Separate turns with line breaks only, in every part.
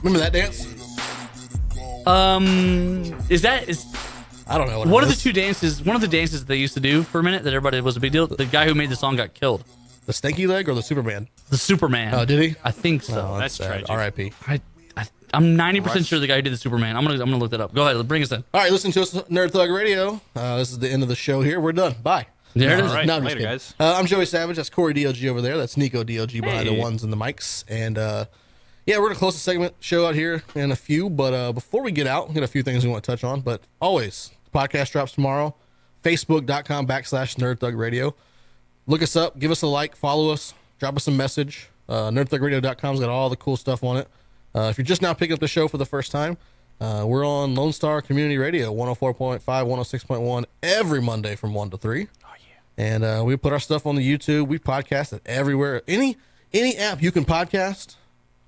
Remember that dance?
Is
I don't know.
one of the two dances? One of the dances they used to do for a minute that everybody was a big deal. The guy who made the song got killed.
The stinky leg or the Superman?
The Superman.
Oh, did he?
I think so.
Oh,
That's
sad.
tragic.
R.I.P.
I'm 90% sure the guy who did the Superman. I'm gonna look that up. Go ahead, bring us in.
All right, listen to us, Nerd Thug Radio. This is the end of the show here. We're done. Bye.
There it is.
All right,
No, I'm just
later,
kidding.
guys.
I'm Joey Savage. That's Corey DLG over there. That's Nico DLG behind the ones and the mics. And yeah, we're going to close the segment show out here in a few. But before we get out, we got a few things we want to touch on. But always, the podcast drops tomorrow. Facebook.com/Nerd Thug Radio. Look us up. Give us a like. Follow us. Drop us a message. NerdThugRadio.com's got all the cool stuff on it. If you're just now picking up the show for the first time, we're on Lone Star Community Radio, 104.5, 106.1 every Monday from 1 to 3.
Oh, yeah.
And we put our stuff on the YouTube. We podcast it everywhere. Any app you can podcast,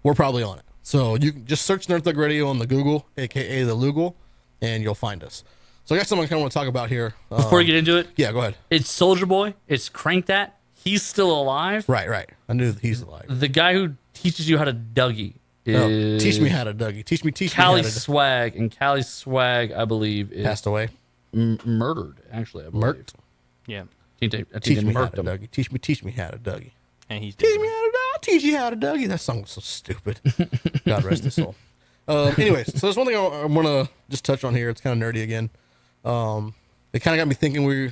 we're probably on it. So you can just search Nerd Thug Radio on the Google, a.k.a. the Loogle, and you'll find us. So I got something I kind of want to talk about here.
Before you get into it,
Yeah, go ahead.
it's Soldier Boy. It's Crank That. He's still alive.
Right. I knew that he's alive.
The guy who teaches you how to Dougie
No,
is
teach me how to Dougie. Teach me
Callie
how to
Swag, and Callie Swag, I believe, is
passed away.
murdered. Actually, I believe.
Murked.
Yeah.
I think
Teach
they
me how
murked
to
him.
Dougie. Teach me how to Dougie.
And he's
Teach
dead.
me how to Dougie. Teach you how to Dougie. That song was so stupid. God rest his soul. Anyways, so there's one thing I want to just touch on here. It's kind of nerdy again. It kind of got me thinking. We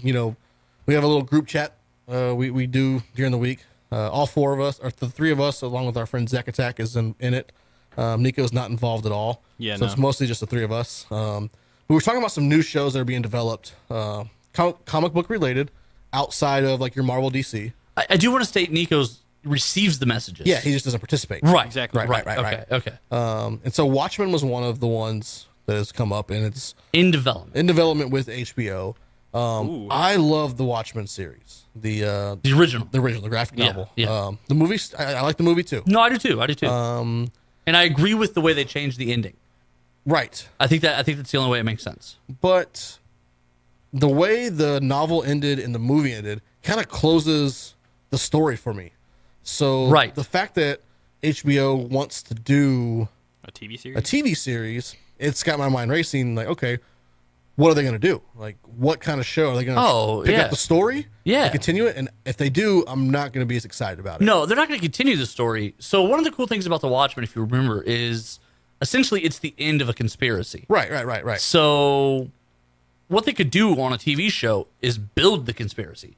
have a little group chat we do during the week. All four of us, or the three of us, along with our friend Zack Attack, is in it. Nico's not involved at all.
Yeah,
so it's mostly just the three of us. But we're talking about some new shows that are being developed, comic book related, outside of like your Marvel DC.
I do want to state Nico's receives the messages.
Yeah, he just doesn't participate.
Right.
Exactly.
Right.
Okay.
And so Watchmen was one of the ones that has come up, and it's
In development.
with HBO.
Ooh.
I love the Watchmen series, the
The original.
the graphic
Yeah,
novel.
yeah.
The movie, I like the movie too.
No, I do too. And I agree with the way they changed the ending.
Right,
I think that's the only way it makes sense.
but the way the novel ended and the movie ended kind of closes the story for me. So
Right.
the fact that HBO wants to do
A TV series?
a TV series, it's got my mind racing. Like, okay, what are they going to do? Like, what kind of show are they going to pick
yeah.
up the story?
Yeah.
and continue it. And if they do, I'm not going to be as excited about it.
No, they're not going to continue the story. So one of the cool things about The Watchmen, if you remember, is essentially it's the end of a conspiracy.
Right.
So what they could do on a TV show is build the conspiracy.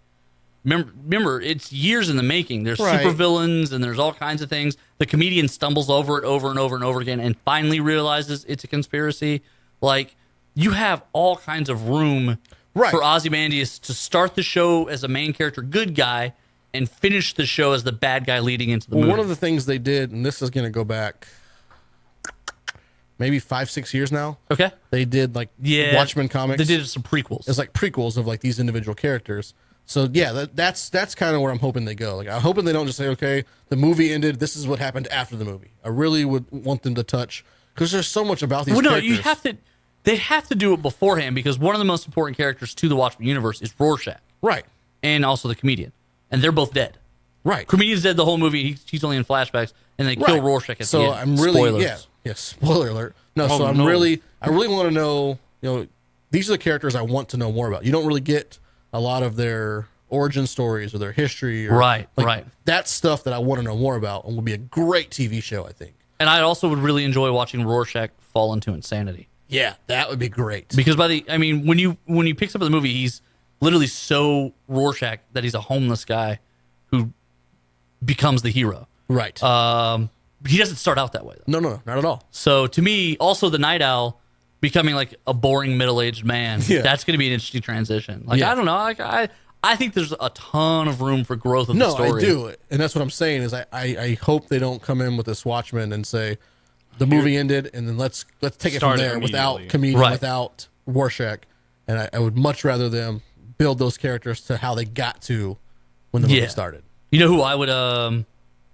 Remember, it's years in the making. There's
Right.
supervillains and there's all kinds of things. The comedian stumbles over it over and over and over again and finally realizes it's a conspiracy. Like, you have all kinds of room
Right.
for Ozymandias to start the show as a main character good guy and finish the show as the bad guy leading into the
Well,
movie.
one of the things they did, and this is going to go back maybe 5-6 years now.
Okay.
They did like Watchmen comics.
They did some prequels.
It's like prequels of like these individual characters. So yeah, that's kind of where I'm hoping they go. Like, I'm hoping they don't just say, okay, the movie ended, this is what happened after the movie. I really would want them to touch, because there's so much about these characters.
you have to. They have to do it beforehand because one of the most important characters to the Watchmen universe is Rorschach
Right.
and also the comedian, and they're both dead.
Right.
Comedian's dead the whole movie. He's only in flashbacks, and they kill Rorschach at
So
the end.
I'm really
Spoilers.
yeah, spoiler alert. No, so
Oh,
I'm
no.
I really want to know, these are the characters I want to know more about. You don't really get a lot of their origin stories or their history or
Right.
That's stuff that I want to know more about and will be a great TV show, I think.
And I also would really enjoy watching Rorschach fall into insanity.
Yeah, that would be great.
Because when he picks up in the movie, he's literally so Rorschach that he's a homeless guy who becomes the hero.
Right.
He doesn't start out that way, though.
No, not at all.
So to me, also the Night Owl becoming like a boring middle-aged man.
Yeah.
That's going to be an interesting transition. Like,
Yeah.
I don't know. Like, I think there's a ton of room for growth of the
No,
story.
I do. And that's what I'm saying is I hope they don't come in with this Watchmen and say the movie ended and then let's take it from
Start it
there without
immediately.
comedian,
Right.
without Rorschach. And I would much rather them build those characters to how they got to when the movie
Yeah.
started.
You know who I would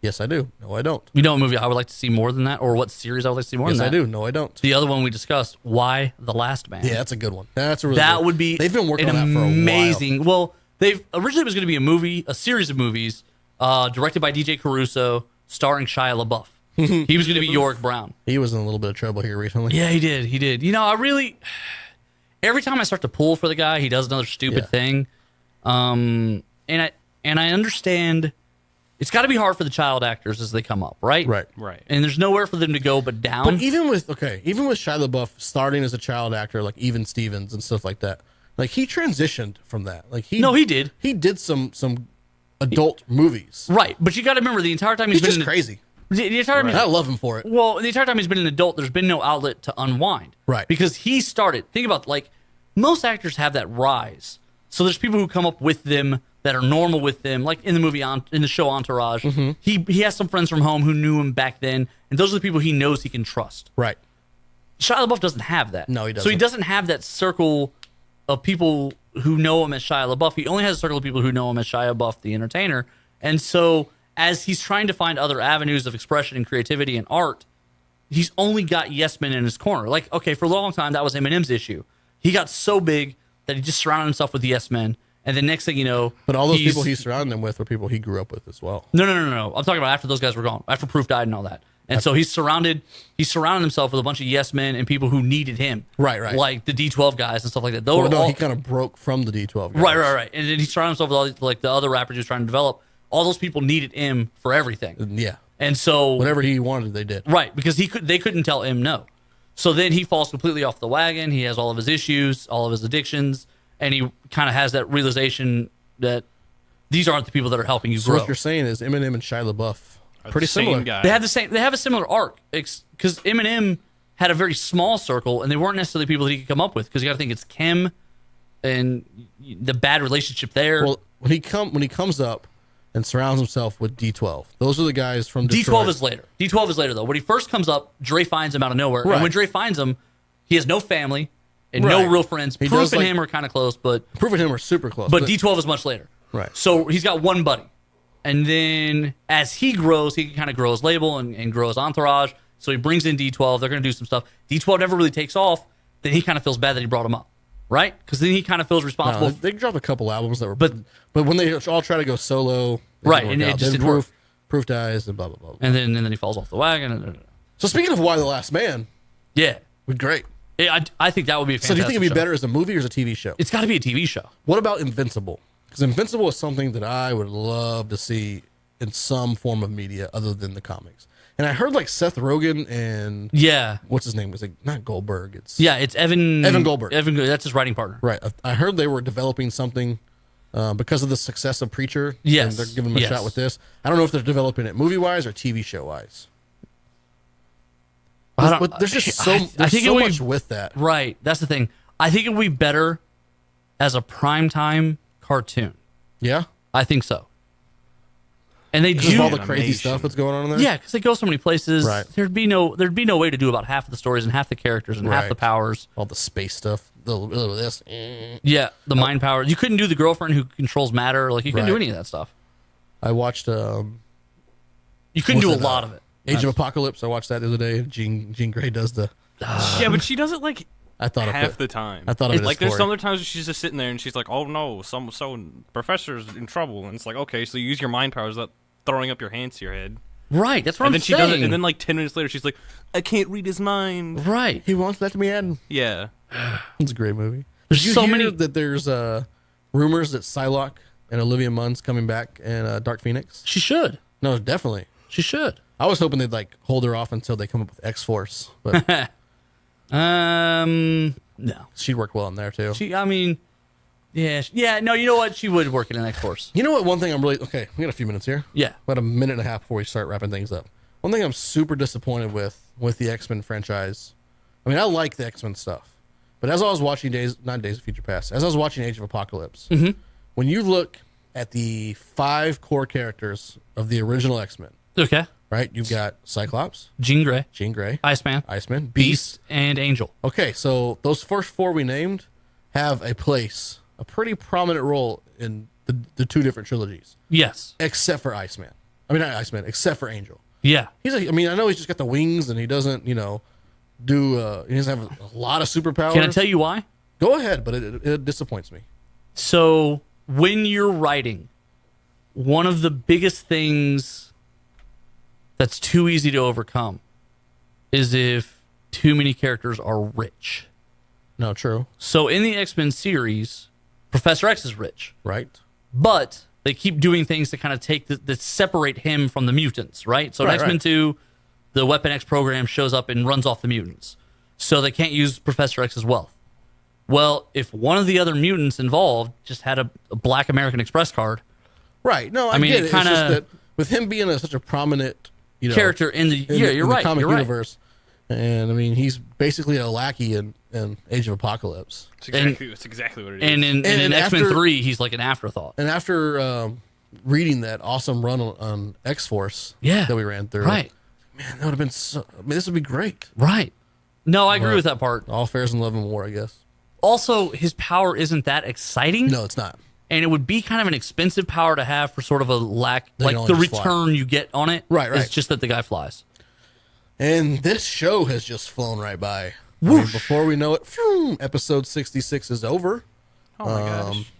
Yes, I do. No, I don't.
you know what movie I would like to see more than that, or what series I would like to see more
Yes,
than
I
that?
do. No, I don't.
The other one we discussed, Why the Last Man.
Yeah, that's a good one. That's a really
That
good.
would be
They've been working
an
on that for a while.
amazing. Well, they've originally it was going to be a series of movies, directed by DJ Caruso, starring Shia LaBeouf. He was going to be Yorick Brown.
He was in a little bit of trouble here recently.
Yeah, he did. He did. You know, every time I start to pull for the guy, he does another stupid thing. And I understand it's got to be hard for the child actors as they come up, right?
Right.
And there's nowhere for them to go but down.
But even with Shia LaBeouf starting as a child actor, like Even Stevens and stuff like that, like he transitioned from that. Like he
did.
He did some adult movies.
Right, but you got to remember the entire time
He's
been
just crazy.
The entire time
I love him for it.
Well, the entire time he's been an adult, there's been no outlet to unwind.
Right.
Because he started. Think about, like, most actors have that rise. So there's people who come up with them that are normal with them, like in the show Entourage.
Mm-hmm.
He has some friends from home who knew him back then, and those are the people he knows he can trust.
Right.
Shia LaBeouf doesn't have that.
No, he doesn't.
So he doesn't have that circle of people who know him as Shia LaBeouf. He only has a circle of people who know him as Shia LaBeouf, the entertainer. And so as he's trying to find other avenues of expression and creativity and art, he's only got yes men in his corner. Like, okay, for a long time, that was Eminem's issue. He got so big that he just surrounded himself with yes men. And the next thing you know...
But all those people he surrounded him with were people he grew up with as well.
No. I'm talking about after those guys were gone, after Proof died and all that. And so he surrounded himself with a bunch of yes men and people who needed him.
Right.
Like the D12 guys and stuff like that.
He kind of broke from the D12 guys.
Right. And then he surrounded himself with all like the other rappers he was trying to develop. All those people needed him for everything.
Yeah.
And so
whatever he wanted, they did.
Right, because they couldn't tell him no. So then he falls completely off the wagon. He has all of his issues, all of his addictions, and he kind of has that realization that these aren't the people that are helping you
So
grow.
what you're saying is Eminem and Shia LaBeouf pretty similar.
Guy.
They have a similar arc because Eminem had a very small circle, and they weren't necessarily people that he could come up with. Because you got to think it's Kim and the bad relationship there.
Well, when he comes up and surrounds himself with D12, those are the guys from Detroit.
D12 is later. D12 is later though. When he first comes up, Dre finds him out of nowhere,
Right.
and when Dre finds him, he has no family and no
Right.
real friends.
He
Proof
does,
and
like-
him are kind of close, but
Proof and him are super close.
But D12 is much later.
Right.
So he's got one buddy. And then as he grows, he can kind of grow his label and grow his entourage. So he brings in D12. They're going to do some stuff. D12 never really takes off. Then he kind of feels bad that he brought him up. Right? Because then he kind of feels responsible.
They dropped a couple albums that were... But when they all try to go solo...
Right, and it just didn't work.
Proof dies and blah, blah, blah.
And then he falls off the wagon.
So speaking of Why the Last Man...
Yeah.
Would great.
I think that would be a fantastic
So do you think it'd be
show.
better as a movie or as a TV show?
It's got to be a TV show.
What about Invincible? Because Invincible is something that I would love to see in some form of media other than the comics. And I heard like Seth Rogen and
Yeah.
what's his name? It's like not Goldberg. It's
It's Evan
Goldberg.
That's his writing partner.
Right. I heard they were developing something because of the success of Preacher.
Yes.
And they're giving him a
Yes.
shot with this. I don't know if they're developing it movie wise or TV show wise. But there's just so much with that.
Right. That's the thing. I think it would be better as a primetime cartoon.
Yeah.
I think so. And they
Because of
do
all the crazy
Animation.
stuff that's going on in there.
Yeah, because they go so many places.
Right.
There'd be no way to do about half of the stories and half the characters and half
Right.
the powers.
All the space stuff. This.
Yeah, the mind power. You couldn't do the girlfriend who controls matter. Like you couldn't do
Right.
any of that stuff.
I watched.
You couldn't do a lot of it.
Age of Apocalypse. I watched that the other day. Jean Grey does the.
Yeah, but she does it like
I thought of
half
it.
the time.
I thought of it
like
as
there's
Corey.
some other times where she's just sitting there and she's like, "Oh no, some professor's in trouble," and it's like, okay, so you use your mind powers, that throwing up your hands to your head,
Right. That's what
and
I'm
then she
saying.
does it, and then like 10 minutes later, she's like, "I can't read his mind."
right.
He won't let me in.
Yeah,
It's a great movie.
There's
Did you
so
hear
many-
that there's rumors that Psylocke and Olivia Munn's coming back in Dark Phoenix?
She should.
No, definitely.
She should.
I was hoping they'd like hold her off until they come up with X-Force, but
No.
she'd work well in there too.
Yeah. No, you know what? She would work in an X-Force.
You know what? One thing I'm really okay. We got a few minutes here.
Yeah.
About a minute and a half before we start wrapping things up. One thing I'm super disappointed with the X-Men franchise. I mean, I like the X-Men stuff, but as I was watching Days of Future Past, as I was watching Age of Apocalypse, when you look at the 5 core characters of the original X-Men,
Okay.
right? You've got Cyclops,
Jean Grey,
Jean Grey,
Iceman,
Beast.
Beast, and Angel.
Okay, so those first 4 we named have a pretty prominent role in the 2 different trilogies,
Yes.
except for Iceman. I mean, not Iceman, except for Angel.
Yeah.
He's like, I mean, I know he's just got the wings and he doesn't, he doesn't have a lot of superpowers.
Can I tell you why?
Go ahead, but it disappoints me.
So when you're writing, one of the biggest things that's too easy to overcome is if too many characters are rich.
No, true.
So in the X-Men series, Professor X is rich,
Right.
but they keep doing things to kind of that separate him from the mutants, right? So in
Right,
X-Men
right.
2, the Weapon X program shows up and runs off the mutants. So they can't use Professor X's wealth. Well, if one of the other mutants involved just had a Black American Express card,
Right. No, I
mean,
get
it
it. It's just
kinda-
that with him being such a prominent,
character in the you're right,
comic
you're right.
universe, and I mean, he's basically a lackey in Age of Apocalypse.
It's exactly what it is.
And in
And
X-Men
after-
3, he's like an afterthought.
And after reading that awesome run on X Force,
Yeah.
that we ran through,
Right.
man, that would have been so. I mean, this would be great.
Right. No, I agree
But-
with that part.
All fairs in love and war, I guess.
Also, his power isn't that exciting.
No, it's not.
And it would be kind of an expensive power to have for sort of a lack,
They
like
can
the
only just fly.
return you get on it.
Right, right.
It's just that the guy flies.
And this show has just flown right by. I mean, before we know it, phew, episode 66 is over.
Oh my gosh.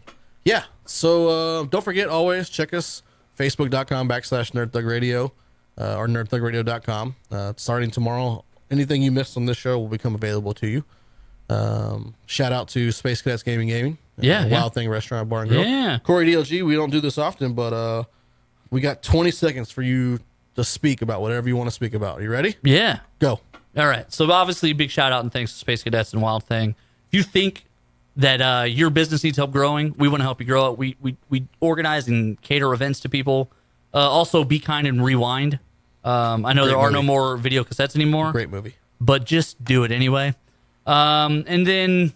Yeah. So don't forget, always check us, facebook.com/NerdThugRadio or nerdthugradio.com. Starting tomorrow, anything you missed on this show will become available to you. Shout out to Space Cadets Gaming.
Yeah, yeah.
Wild Thing Restaurant Bar and Grill.
Yeah.
Corey DLG, we don't do this often, but we got 20 seconds for you to speak about whatever you want to speak about. Are you ready?
Yeah.
Go.
All right. So obviously, big shout out and thanks to Space Cadets and Wild Thing. If you think that your business needs help growing, we want to help you grow it. We organize and cater events to people. Also, Be Kind and Rewind. I know
Great
there are no
movie.
more video cassettes anymore,
Great movie.
but just do it anyway. And then,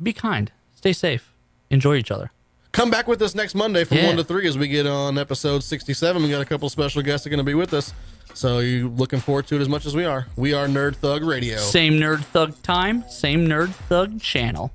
be kind, stay safe, enjoy each other.
Come back with us next Monday from
Yeah.
1 to 3 as we get on episode 67. We got a couple special guests that are going to be with us. So you looking forward to it as much as we are. We are Nerd Thug Radio.
Same Nerd Thug time, same Nerd Thug channel.